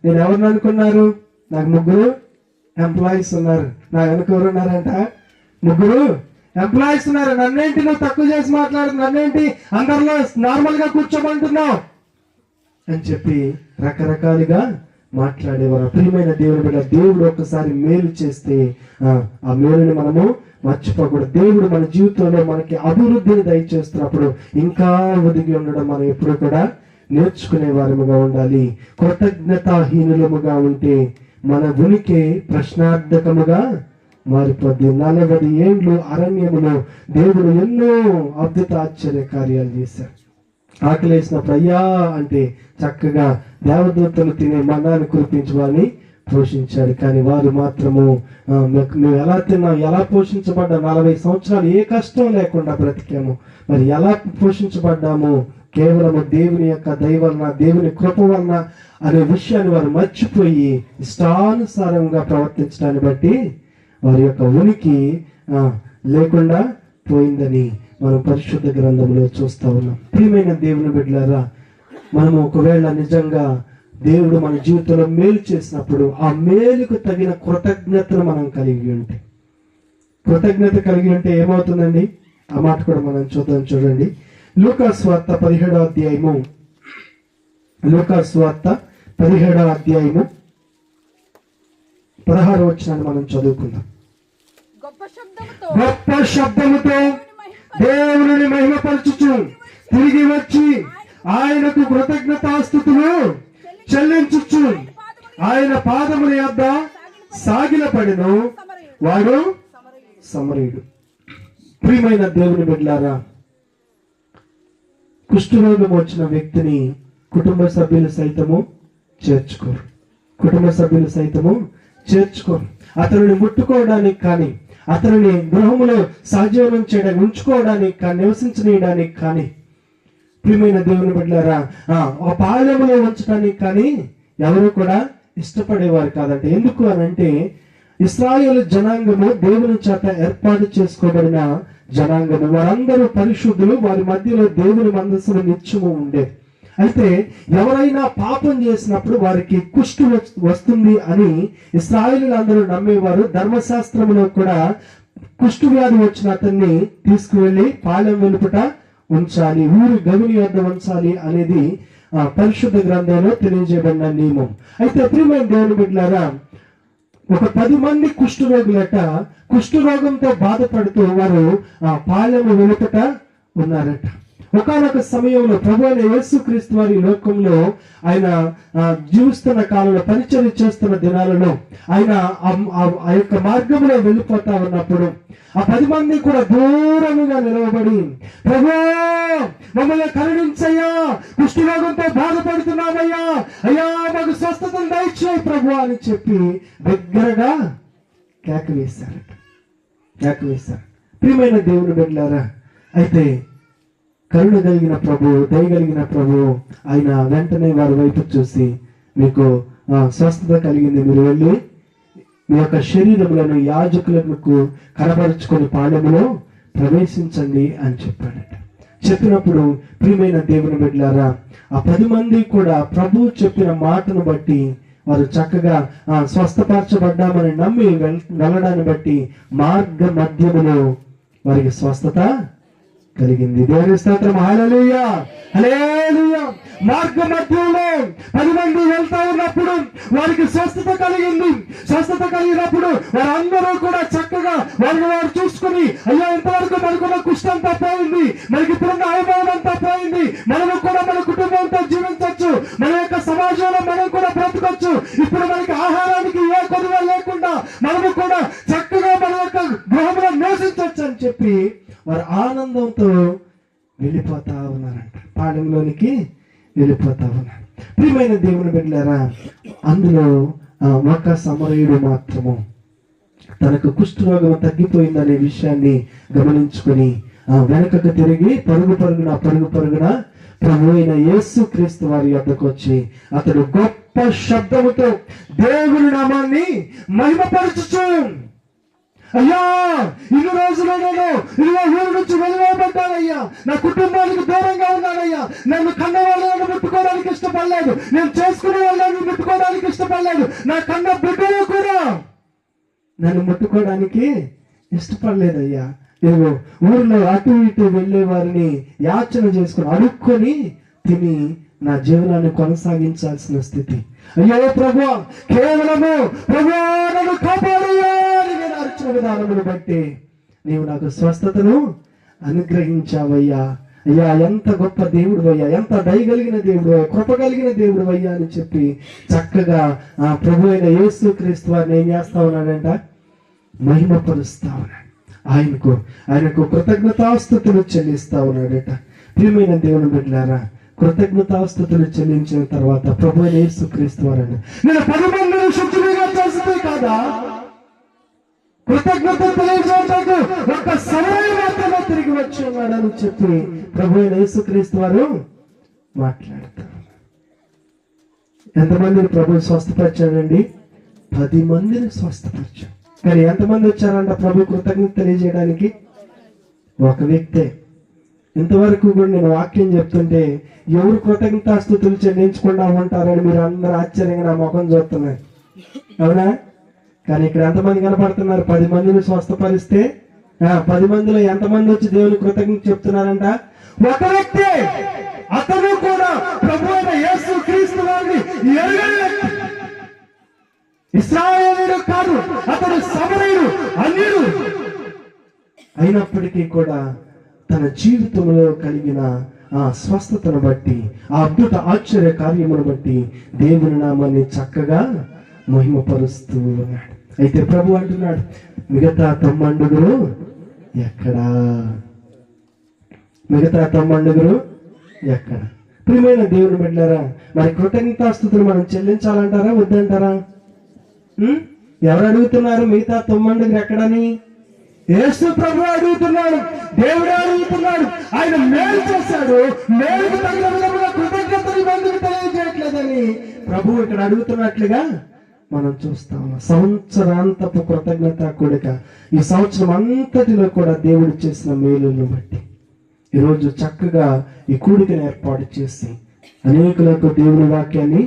నేను ఎవరిని అనుకున్నారు, నాకు 3 ఎంప్లాయీస్ ఉన్నారు, నా వెనక ఎవరు ఉన్నారంట, 3 ఎంప్లాయీస్ ఉన్నారు. నన్నేంటి నువ్వు తక్కువ చేసి మాట్లాడు, నన్నేంటి అందరిలో నార్మల్ గా కూర్చోమంటున్నావు అని చెప్పి రకరకాలుగా మాట్లాడేవారు. ప్రియమైన దేవుని బిడ్డ, దేవుడు ఒక్కసారి మేలు చేస్తే ఆ మేలుని మనము మర్చిపోకూడదు. దేవుడు మన జీవితంలో మనకి అభివృద్ధిని దయచేస్తున్నప్పుడు ఇంకా ఒదిగి ఉండడం మనం ఎప్పుడు కూడా నేర్చుకునే వారముగా ఉండాలి. కృతజ్ఞతాహీనులముగా ఉంటే మన ఉనికి ప్రశ్నార్థకముగా మారిపోద్ది. 40 ఏండ్లు అరణ్యములో దేవుడు ఎన్నో అద్భుత ఆశ్చర్య కార్యాలు చేశారు. ఆకలేసినప్పుడు అయ్యా అంటే చక్కగా దేవదూతలు తినే మన్నాను కురిపించమని పోషించాడు. కానీ వారు మాత్రము మేము ఎలా తిన్నాం, ఎలా పోషించబడ్డా, 40 సంవత్సరాలు ఏ కష్టం లేకుండా బ్రతికాము, మరి ఎలా పోషించబడ్డాము, కేవలము దేవుని యొక్క దయ వలన, దేవుని కృప వలన అనే విషయాన్ని వారు మర్చిపోయి ఇష్టానుసారంగా ప్రవర్తించడాన్ని బట్టి వారి యొక్క ఉనికి లేకుండా పోయిందని మనం పరిశుద్ధ గ్రంథంలో చూస్తా ఉన్నాం. ప్రియమైన దేవుని బిడ్డలారా, మనము ఒకవేళ నిజంగా దేవుడు మన జీవితంలో మేలు చేసినప్పుడు ఆ మేలుకు తగిన కృతజ్ఞతను మనం కలిగి ఉంటే, కృతజ్ఞత కలిగి ఉంటే ఏమవుతుందండి, ఆ మాట కూడా మనం చూడండి. లూకాసు వార్త 17వ అధ్యాయము, లూకాసు వార్త 17వ అధ్యాయము 16వ వచనాన్ని మనం చదువుకుందాం. గొప్ప శబ్దముతో దేవుని మహిమపరచుచు తిరిగి వచ్చి ఆయనకు కృతజ్ఞతాస్తుతులు చెల్లించుచు ఆయన పాదముల యొద్ద సాగిలపడెను. వాడు సమరయుడు. ప్రియమైన దేవుని బిడ్డలారా, కుష్ఠరోగం వచ్చిన వ్యక్తిని కుటుంబ సభ్యులు సైతము చేర్చుకోరు, కుటుంబ సభ్యులు సైతము చేర్చుకోరు. అతనిని ముట్టుకోవడానికి కానీ, అతనిని గృహములో సహజీవనం చేయడానికి, ఉంచుకోవడానికి కానీ, నివసించనీయడానికి కానీ, ప్రియమైన దేవుని బిడ్డలారా, ఆ పాలెములో ఉంచడానికి కానీ ఎవరు కూడా ఇష్టపడేవారు కాదంట. ఎందుకు అని అంటే, ఇశ్రాయేలు జనాంగము దేవుని చేత ఏర్పాటు చేసుకోబడిన జనాంగము, వారందరూ పరిశుద్ధులు, వారి మధ్యలో దేవుని మందస్సులో నిత్యము ఉండే. అయితే ఎవరైనా పాపం చేసినప్పుడు వారికి కుష్టు వస్తుంది అని ఇశ్రాయేలీయులందరూ నమ్మేవారు. ధర్మశాస్త్రంలో కూడా కుష్టు వ్యాధి వచ్చిన అతన్ని తీసుకువెళ్ళి పాలెం వెలుపట ఉంచాలి, ఊరి గవిని వద్ద ఉంచాలి అనేది పరిశుద్ధ గ్రంథంలో తెలియజేయబడిన నియమం. అయితే ప్రియమైన దేవుని బిడ్డలారా, ఒక 10 మంది కుష్ఠరోగులట కుష్ఠరోగంతో బాధపడుతూ వారు పాలెము వెలుపట ఉన్నారట. ఒకనొక సమయంలో ప్రభువైన యేసుక్రీస్తు వారి లోకంలో ఆయన జీవిస్తున్న కాలంలో, పరిచర్య చేస్తున్న దినాలలో ఆయన ఆ యొక్క మార్గంలో వెళ్ళిపోతా ఉన్నప్పుడు ఆ 10 మంది కూడా దూరముగా నిలవబడి, ప్రభు మమ్మల్ని కరుణించయ్యా, కుష్ఠరోగంతో బాధపడుతున్నామయ్యా, అయ్యా మాకు స్వస్థతను దయచేయి ప్రభు అని చెప్పి దగ్గరగా కేక వేశారు. ప్రియమైన దేవుని బిడ్డలారా, అయితే కరుణ కలిగిన ప్రభు, దయగలిగిన ప్రభు ఆయన వెంటనే వారి వైపు చూసి, మీకు స్వస్థత కలిగింది, మీరు వెళ్ళి మీ యొక్క శరీరములను యాజకులకు కనబరుచుకొని పాలెములో ప్రవేశించండి అని చెప్పాడట. చెప్పినప్పుడు ప్రియమైన దేవుని బిడ్డలారా, ఆ 10 మంది కూడా ప్రభు చెప్పిన మాటను బట్టి వారు చక్కగా స్వస్థపరచబడ్డామని నమ్మి వెళ్ళడాన్ని బట్టి మార్గ మధ్యములో వారికి స్వస్థత కలిగింది. దేవుని స్తోత్రం, హల్లెలూయా, హల్లెలూయా. మార్గ మధ్యలో 10 మంది వెళ్తా ఉన్నప్పుడు వారికి స్వస్థత కలిగింది. స్వస్థత కలిగినప్పుడు వారందరూ కూడా చక్కగా వారు చూసుకుని, అయ్యా ఇంతవరకు మనకున్న కుష్ఠంతా పోయింది, మనకి ఇప్పుడున్న అనుభవం అంతా పోయింది, మనము కూడా మన కుటుంబంతో జీవించవచ్చు, మన యొక్క సమాజంలో మనం కూడా బ్రతకొచ్చు, ఇప్పుడు మనకి ఆహారానికి ఏ కొదువ లేకుండా మనము కూడా చక్కగా మన యొక్క గృహంలో నివసించవచ్చు అని చెప్పి వారు ఆనందంతో వెళ్ళిపోతా ఉన్నారంట, పాలెంలోనికి వెళ్ళిపోతా ఉన్నారు. ప్రియమైన దేవుని బిడ్డలారా, అందులో ఒక సమరయుడు మాత్రము తనకు కుష్ఠరోగం తగ్గిపోయిందనే విషయాన్ని గమనించుకొని వెనకకు తిరిగి పరుగు పరుగున ప్రభు అయిన యేసు క్రీస్తు వారి యొద్దకు వచ్చి అతడు గొప్ప శబ్దముతో దేవుని నామాన్ని మహిమపరచుచు, అయ్యా ఇన్ని రోజులు నేను ఇదిగో ఊరు నుంచి వెలువబడ్డానయ్యా, నా కుటుంబానికి దూరంగా ఉన్నానయ్యా, నన్ను కన్న వాళ్ళని ముట్టుకోవడానికి ఇష్టపడలేదు, నేను చేసుకునే వాళ్ళని ముట్టుకోవడానికి ఇష్టపడలేదు, నా కన్న బిడ్డలు కూడా నన్ను ముట్టుకోవడానికి ఇష్టపడలేదయ్యా. ఇదిగో ఊరిలో అటు ఇటు వెళ్ళే వారిని యాచన చేసుకుని అడుక్కొని తిని నా జీవనాన్ని కొనసాగించాల్సిన స్థితి. అయ్యో ప్రభువా, కేవలము ప్రభువా నన్ను కాపాడయ్యా అని నేను అర్చన విధానమును బట్టి నీవు నాకు స్వస్థతను అనుగ్రహించావయ్యా. అయ్యా ఎంత గొప్ప దేవుడు అయ్యా, ఎంత దయగలిగిన దేవుడు, కృప కలిగిన దేవుడు అయ్యా అని చెప్పి చక్కగా ఆ ప్రభు అయిన యేసు క్రీస్తు వారిని ఏం చేస్తా ఉన్నాడంట, మహిమపరుస్తా ఉన్నాడు. ఆయనకు కృతజ్ఞతాస్తుతులు చెల్లిస్తా ఉన్నాడట. ప్రియమైన దేవుని బిడ్డలారా, కృతజ్ఞతాస్తుతులు చెల్లించిన తర్వాత ప్రభు అయిన యేసు క్రీస్తు వారని నేను 10 మందిని శుద్ధులుగా చేస్తే కాదా, కృతజ్ఞత తెలియజేయడానికి ఒక్క సమయం మాత్రమే తిరిగి వచ్చి ఉన్నాడని చెప్పి ప్రభు అయిన యేసు క్రీస్తు వారు మాట్లాడతారు. ఎంతమందిని ప్రభు స్వస్థపరిచాడండి? 10 మందిని స్వస్థపరిచాడు. కానీ ఎంతమంది వచ్చారంట ప్రభు కృతజ్ఞత తెలియజేయడానికి? ఒక వ్యక్తే. ఇంతవరకు కూడా నేను వాక్యం చెప్తుంటే ఎవరు కృతజ్ఞతాస్తుతులు చెల్లించకుండా ఉంటారని మీరు అందరూ ఆశ్చర్యంగా నా ముఖం చూస్తున్నారు, అవునా? కానీ ఇక్కడ ఎంతమంది కనపడుతున్నారు? 10 మందిని స్వస్థపరిస్తే 10 మందిలో ఎంతమంది వచ్చి దేవుని కృతజ్ఞత చెప్తున్నారంట? ఒక వ్యక్తే. అతను కూడా ప్రభు అయిన యేసు క్రీస్తు వారిని ఎరుగని వ్యక్తి. ఇశ్రాయేలీయుడు కాదు, అతడు సమరయుడు, అన్యుడు. అయినప్పటికీ కూడా తన జీవితంలో కలిగిన ఆ స్వస్థతను బట్టి, ఆ అద్భుత ఆశ్చర్య కార్యమును బట్టి దేవుని నామాన్ని చక్కగా మహిమపరుస్తూ ఉన్నాడు. అయితే ప్రభు అంటున్నాడు, మిగతా 90 ఎక్కడా? మిగతా 90 ఎక్కడ? ప్రియమైన దేవుని బిడ్డలారా, మరి కృతజ్ఞతాస్తుతులు మనం చెల్లించాలంటారా వద్దంటారా? ఎవరు అడుగుతున్నారు మిగతా 90 ఎక్కడని? యేసు ప్రభు అడుగుతున్నాడు, దేవుడే అడుగుతున్నాడు. ఆయన మేలు చేశాడు, మేలుకు తగిన విధంగా కృతజ్ఞతలు ఎందుకు తెలియజేయట్లేదని ప్రభు ఇక్కడ అడుగుతున్నట్లుగా మనం చూస్తాం. సంవత్సరాంతపు కృతజ్ఞత కూడిక, ఈ సంవత్సరం అంతటిలో కూడా దేవుడు చేసిన మేలులను బట్టి ఈరోజు చక్కగా ఈ కూడికను ఏర్పాటు చేసి అనేకులకు దేవుని వాక్యాన్ని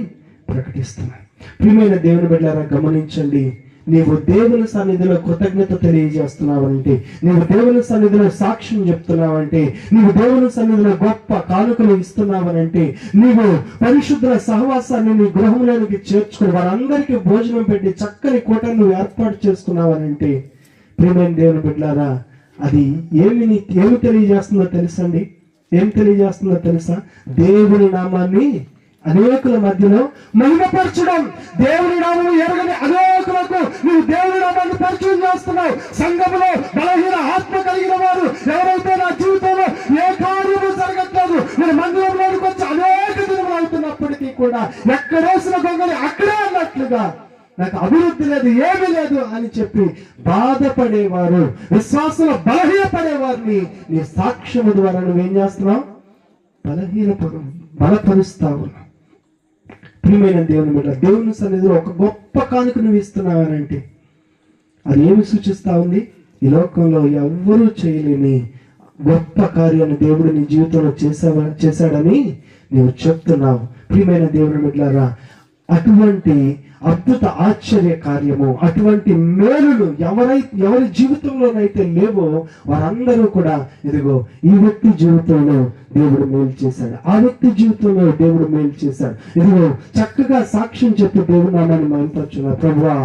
ప్రకటిస్తున్నాడు. ప్రియమైన దేవుని బిడ్డలారా, గమనించండి. నీవు దేవుని సన్నిధిలో కృతజ్ఞత తెలియజేస్తున్నావంటే, నీవు దేవుని సన్నిధిలో సాక్ష్యం చెప్తున్నావంటే, నీవు దేవుని సన్నిధిలో గొప్ప కానుకలు ఇస్తున్నావనంటే, నీవు పరిశుద్ధ సహవాసాన్ని నీ గృహంలోనికి చేర్చుకుని వారందరికీ భోజనం పెట్టి చక్కని కూటను నువ్వు ఏర్పాటు చేసుకున్నావనంటే, ప్రియమైన దేవుని బిడ్డలారా, అది ఏమి తెలియజేస్తుందో తెలుసండి? ఏం తెలియజేస్తుందో తెలుసా? దేవుని నామాన్ని అనేకుల మధ్యలో మహిమపరచడం. దేవుని నామము ఎరగని అనేకులకు నువ్వు దేవుని నామాన్ని పరిచయం చేస్తున్నావు. సంఘములో బలహీన ఆత్మ కలిగిన వారు ఎవరైతే నా జీవితంలో ఏ కార్యము జరగట్లేదు, నేను మందిరంలోకి వచ్చి అనేక దినములు అవుతున్నప్పటికీ కూడా ఎక్కడేసిన గొంగలి అక్కడే అన్నట్లుగా నాకు అభివృద్ధి లేదు, ఏమీ లేదు అని చెప్పి బాధపడేవారు, విశ్వాసంలో బలహీనపడేవారిని నీ సాక్ష్యము ద్వారా నువ్వేం చేస్తున్నావు? బలపరుస్తావు. ప్రియమైన దేవుని బిడ్డ, దేవుని సన్నిధిలో ఒక గొప్ప కానుక నువ్వు ఇస్తున్నావనంటే అది ఏమి సూచిస్తా ఉంది? ఈ లోకంలో ఎవ్వరూ చేయలేని గొప్ప కార్యాన్ని దేవుడు నీ జీవితంలో చేశాడని నువ్వు చెప్తున్నావు. ప్రియమైన దేవుని బిడ్డలారా, అటువంటి అద్భుత ఆశ్చర్య కార్యము, అటువంటి మేలులు ఎవరి జీవితంలోనైతే లేవో వారందరూ కూడా ఇదిగో ఈ వ్యక్తి జీవితంలో దేవుడు మేలు చేశాడు, ఆ వ్యక్తి జీవితంలో దేవుడు మేలు చేశాడు, ఇదిగో చక్కగా సాక్ష్యం చెప్పి దేవుడు నామాన్ని మహిమపరచున్నారు. ప్రభువా,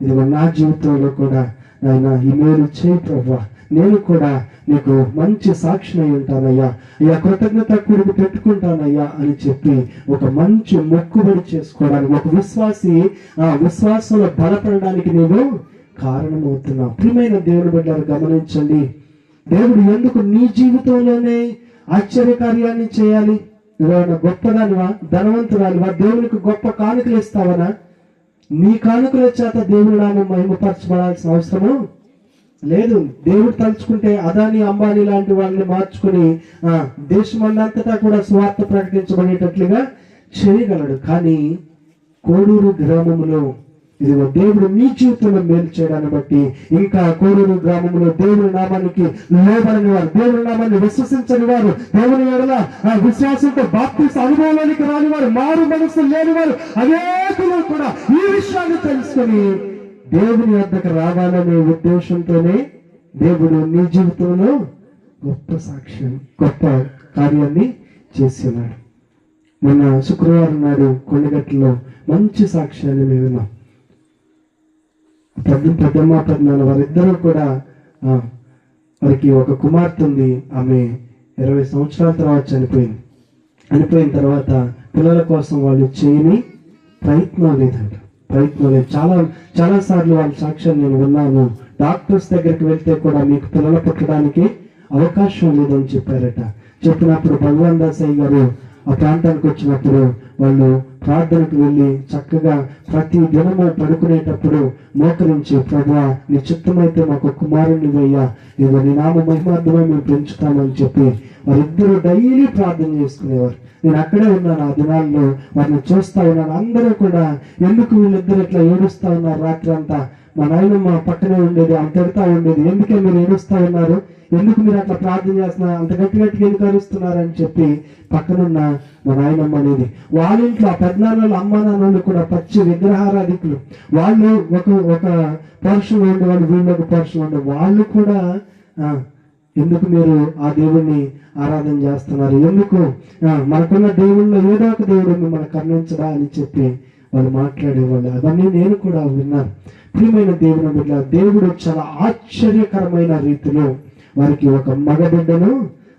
ఇదిగో నా జీవితంలో కూడా నాయన ఈ మేలు చేయి ప్రభువా, నేను కూడా నీకు మంచి సాక్షిని ఉంటానయ్యా, అయ్యా కృతజ్ఞత కూడికి పెట్టుకుంటానయ్యా అని చెప్పి ఒక మంచి మొక్కుబడి చేసుకోవడానికి, ఒక విశ్వాసి ఆ విశ్వాసంలో బలపడడానికి నీవు కారణమవుతున్నావు. ప్రియమైన దేవుని బిడ్డలారా, గమనించండి. దేవుడు ఎందుకు నీ జీవితంలోనే ఆశ్చర్యకార్యాన్ని చేయాలి? నువ్వేమన్నా గొప్పదానివా, ధనవంతురాలివా, దేవునికి గొప్ప కానుకలు ఇస్తావనా? నీ కానుకల చేత దేవుని నామం మహిమపరచబడాల్సిన అవసరము లేదు. దేవుడు తలుచుకుంటే అదాని అంబానీ లాంటి వాళ్ళని మార్చుకుని దేశమందంతటా కూడా స్వార్థ ప్రకటించబడేటట్లుగా చేయగలడు. కానీ కోడూరు గ్రామంలో ఇదిగో దేవుడు నీ జీవితంలో మేలు చేయడాన్ని బట్టి ఇంకా కోడూరు గ్రామంలో దేవుని నామానికి లోబడని వారు, దేవుని నామాన్ని విశ్వసించని వారు, దేవుని ఎడల విశ్వాసంతో బాప్తిస్మ అనుభవానికి రాని వారు, మారు మనసు లేని వారు అనేకులు కూడా ఈ విషయాన్ని తెలుసుకొని దేవుని వద్దకు రావాలనే ఉద్దేశంతోనే దేవుడు నీ జీవితంలో గొప్ప సాక్ష్యం, గొప్ప కార్యాన్ని చేసి ఉన్నాడు. మొన్న శుక్రవారం నాడు కొండగట్టులో మంచి సాక్ష్యాన్ని మేము విన్నాం. పెద్దమ్మ పెద్దనాన్న వారిద్దరూ కూడా వారికి ఒక కుమార్తె ఉంది. ఆమె 20 సంవత్సరాల తర్వాత చనిపోయిన తర్వాత పిల్లల కోసం వాళ్ళు చేయని ప్రయత్నం లేదంట. చాలా సార్లు వాళ్ళ సాక్ష్యం నేను విన్నాను. డాక్టర్స్ దగ్గరికి వెళ్తే కూడా మీకు పిల్లలు పుట్టడానికి అవకాశం లేదని చెప్పారట. చెప్పినప్పుడు భగవాన్ దాసయ్య గారు ఆ ప్రాంతానికి వచ్చినప్పుడు వాళ్ళు ప్రార్థనకు వెళ్ళి చక్కగా ప్రతి దినము పడుకునేటప్పుడు మోకరించి, ప్రభువా నీ చిత్తమైతే మాకు కుమారుని వెయ్యా, ఇదిగో నీ నామ మహిమార్థమై మేము పెంచుతామని చెప్పి వారిద్దరూ డైలీ ప్రార్థన చేసుకునేవారు. నేను అక్కడే ఉన్నాను. ఆ దినాల్లో వారిని చూస్తా ఉన్నాను. అందరూ కూడా ఎందుకు వీళ్ళిద్దరు ఇట్లా ఏడుస్తా ఉన్నారు రాత్రి అంతా? మా నాయనమ్మ పక్కనే ఉండేది, ఆమె తిడతా ఉండేది, ఎందుకే మీరు ఏడుస్తా ఉన్నారు, ఎందుకు మీరు అట్లా ప్రార్థన చేస్తున్నారు, అంత గట్టిగా ఎందుకు అరుస్తున్నారని చెప్పి పక్కనున్న మా నాయనమ్మ అనేది. వాళ్ళ ఇంట్లో ఆ పెద్దనాన్నలు అమ్మా నాన్నలు కూడా పచ్చి విగ్రహారాధికులు. వాళ్ళు ఒక పరుషులు ఉండేవాళ్ళు, వీళ్ళు ఒక పరుషులు ఉండే వాళ్ళు కూడా ఎందుకు మీరు ఆ దేవుణ్ణి ఆరాధన చేస్తున్నారు, ఎందుకు మనకున్న దేవుళ్ళలో ఏదో ఒక దేవుడు మిమ్మల్ని కరుణించడా అని చెప్పి వాళ్ళు మాట్లాడేవాళ్ళు. అవన్నీ నేను కూడా విన్నాను. ప్రియమైన దేవుని బిడ్డ, దేవుడు చాలా ఆశ్చర్యకరమైన రీతిలో వారికి ఒక మగబిడ్డను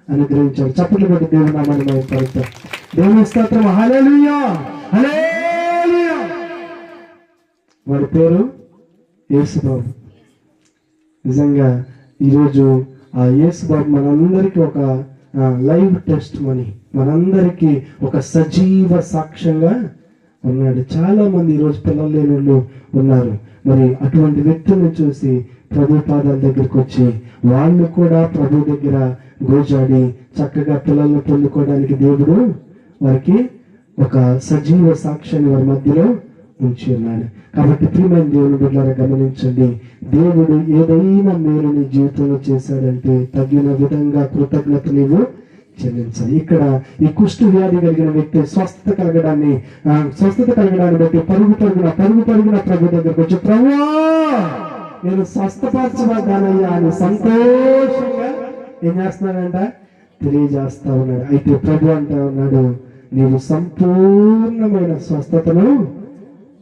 అనుగ్రహించాడు. చప్పట్లు కొట్టి దేవుని నామాన్ని మహిమపరుస్తారు. దేవుని స్తోత్రం, హల్లెలూయా హల్లెలూయా. వాడి పేరు యేసుబాబు. నిజంగా ఈరోజు ఆ యేసుబాబు మనందరికీ ఒక లైవ్ టెస్ట్ మనందరికీ ఒక సజీవ సాక్ష్యంగా ఉన్నాడు. చాలా మంది ఈరోజు పిల్లలు లేని వాళ్ళు ఉన్నారు. మరి అటువంటి వ్యక్తులను చూసి ప్రభు పాదాల దగ్గరికి వచ్చి వాళ్ళు కూడా ప్రభు దగ్గర గోజాడి చక్కగా పిల్లలను పొందుకోవడానికి దేవుడు వారికి ఒక సజీవ సాక్ష్యాన్ని వారి మధ్యలో ఉంచి ఉన్నాడు. కాబట్టి ప్రియమైన దేవుని బిడ్డలారా గమనించండి, దేవుడు ఏదైనా మేలు నీ జీవితంలో చేశాడంటే తగిన విధంగా కృతజ్ఞత నీవు చెల్లించాలి. ఇక్కడ ఈ కుష్టు వ్యాధి కలిగిన వ్యక్తి స్వస్థత కలగడాన్ని బట్టి పరుగు పరుగున ప్రభు దగ్గరకు వచ్చి, ప్రభువా నేను స్వస్థపరచబడ్డానయ్యా అని సంతోషంగా ఏం చేస్తున్నాడంట తెలియజేస్తా ఉన్నాడు. అయితే ప్రభు అంటా ఉన్నాడు, నీవు సంపూర్ణమైన స్వస్థతను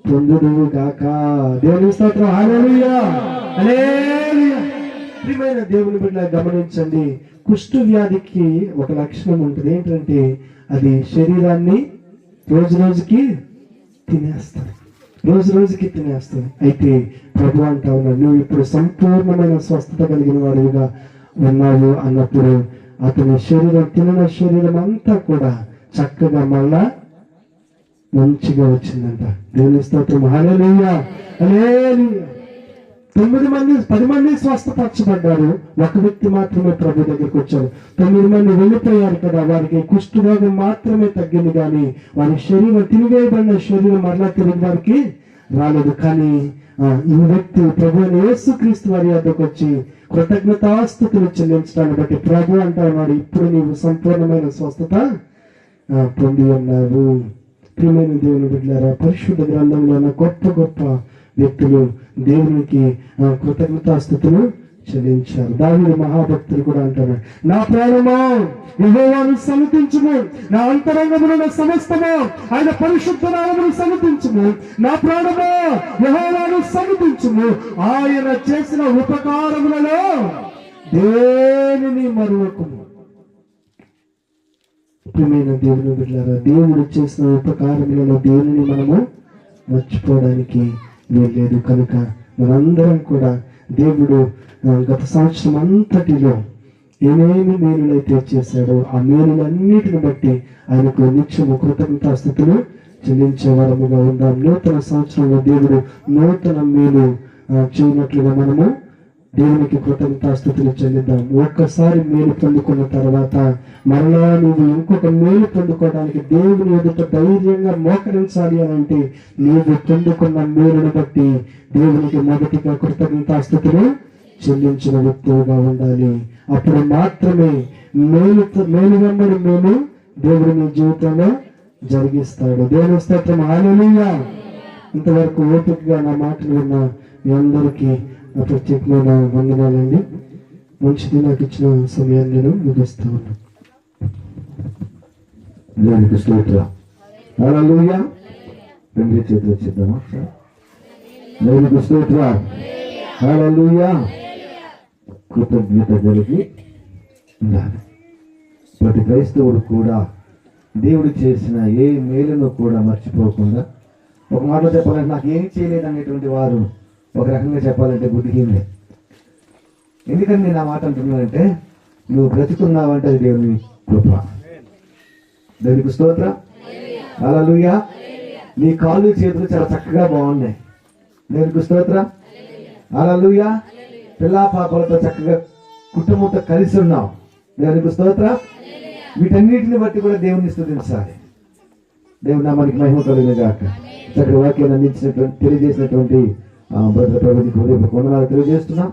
పొందుదువు గాక. దేవుని స్తోత్రం, హల్లెలూయా హల్లెలూయా. ప్రియమైన దేవుని బిడ్డ గమనించండి, కుష్టు వ్యాధికి ఒక లక్షణం ఉంటుంది. ఏంటంటే అది శరీరాన్ని రోజు రోజుకి తినేస్తుంది. అయితే ప్రభు అంటా ఉన్నాడు, నువ్వు ఇప్పుడు సంపూర్ణమైన స్వస్థత కలిగిన వాడివిగా ఉన్నావు అన్నప్పుడు అతని తిన శరీరం అంతా కూడా చక్కగా మళ్ళా మంచిగా వచ్చిందంట. దేవుని స్తోత్రం, హల్లెలూయా హల్లెలూయా. 10 మంది స్వస్థపరచబడ్డారు, ఒక వ్యక్తి మాత్రమే ప్రభు దగ్గరికి వచ్చాడు. 9 మంది వెళ్ళిపోయారు కదా, వారికి కుష్ఠరోగం మాత్రమే తగ్గింది కానీ వారి శరీరం తిరిగేయబడిన శరీరం మరలా తిరిగి వారికి రాలేదు. కానీ ఈ వ్యక్తి ప్రభు యేసుక్రీస్తు వారి వద్దకు వచ్చి కృతజ్ఞతాస్తుతులు చెల్లించడాన్ని బట్టి ప్రభు అంటా ఉన్నాడు, ఇప్పుడు నీవు సంపూర్ణమైన స్వస్థత పొంది ఉన్నావు. ప్రియమైన దేవుని బిడ్డలారా, పరిశుద్ధ గ్రంథంలో ఉన్న గొప్ప వ్యక్తులు దేవునికి కృతజ్ఞతాస్తుతులు చెల్లించారు. దావీదు మహాభక్తులు కూడా అంటారు, నా ప్రాణమా యెహోవాను సన్నుతించుము, నా అంతరంగమున సమస్తమా ఆయన పరిశుద్ధ నామమును సన్నుతించుము. నా ప్రాణమా యెహోవాను సన్నుతించుము, ఆయన చేసిన ఉపకారములలో దేనిని మరువకుము. ప్రియమైన దేవుని బిడ్డలారా, దేవుడు చేసిన ఉపకారములలో దేనిని మనము మర్చిపోవడానికి లేదు. కనుక మనందరం కూడా దేవుడు గత సంవత్సరం అంతటిలో ఏమేమి మేలులైతే చేశాడో ఆ మేలులన్నిటిని బట్టి ఆయనకు నిత్యము కృతజ్ఞతాస్తుతులు చెల్లించే వారముగా ఉందాం. నూతన సంవత్సరంలో దేవుడు నూతన మేలు చేయనట్లుగా మనము దేవునికి కృతజ్ఞతాస్తుతులు చెల్లిద్దాం. ఒక్కసారి మేలు పొందుకున్న తర్వాత మరలా నువ్వు ఇంకొక మేలు పొందుకోవడానికి దేవుని ఎదుట ధైర్యంగా మోకరించాలి అని అంటే నీవు పొందుకున్న మేలును బట్టి దేవునికి మొదటిగా కృతజ్ఞతాస్తుతులు చెల్లించిన వ్యక్తులుగా ఉండాలి. అప్పుడు మాత్రమే మేలు వెంబడి మేలు దేవుడు నీ జీవితంలో జరిగిస్తాడు. దేవుని స్తోత్రం. హల్లెలూయా. ఇంతవరకు ఓపికగా నా మాటలు విన్న మీ అందరికీ ప్రత్యేకమైన వందనాలండి. మంచిది, నాకు ఇచ్చిన సమయాన్ని నేను ముగిస్తూ ఉన్నాను. దేవునికి స్తోత్రం. హల్లెలూయా. రెండు చేతులు చేద్దామా? దేవునికి స్తోత్రం. హల్లెలూయా. కృతజ్ఞత కలిగి ఉండాలి. ప్రతి క్రైస్తవుడు కూడా దేవుడు చేసిన ఏ మేలును కూడా మర్చిపోకుండా, ఒక మాట చెప్పాలంటే నాకు ఏం చేయలేదు అనేటువంటి వారు ఒక రకంగా చెప్పాలంటే బుద్ధిహీనులే. ఎందుకని నేను ఆ మాట అంటున్నానంటే, నువ్వు బ్రతుకున్నావంటే అది దేవుని కృప. దేవునికి స్తోత్రం. హల్లెలూయా. నీ కాళ్ళు చేతులు చాలా చక్కగా బాగున్నాయి. దేవునికి స్తోత్రం. హల్లెలూయా. పిల్లా పాపలతో చక్కగా కుటుంబంతో కలిసి ఉన్నావు. దేవునికి స్తోత్రం. వీటన్నిటిని బట్టి కూడా దేవుని స్తుతించాలి. దేవుడు నామానికి మహిమ కలుగును గాక. చక్కటి వాక్యాన్ని అందించినటువంటి తెలియజేసినటువంటి బ్రదర్ ప్రభుకి హృదయపూర్వక వందనాలు తెలియజేస్తున్నాం.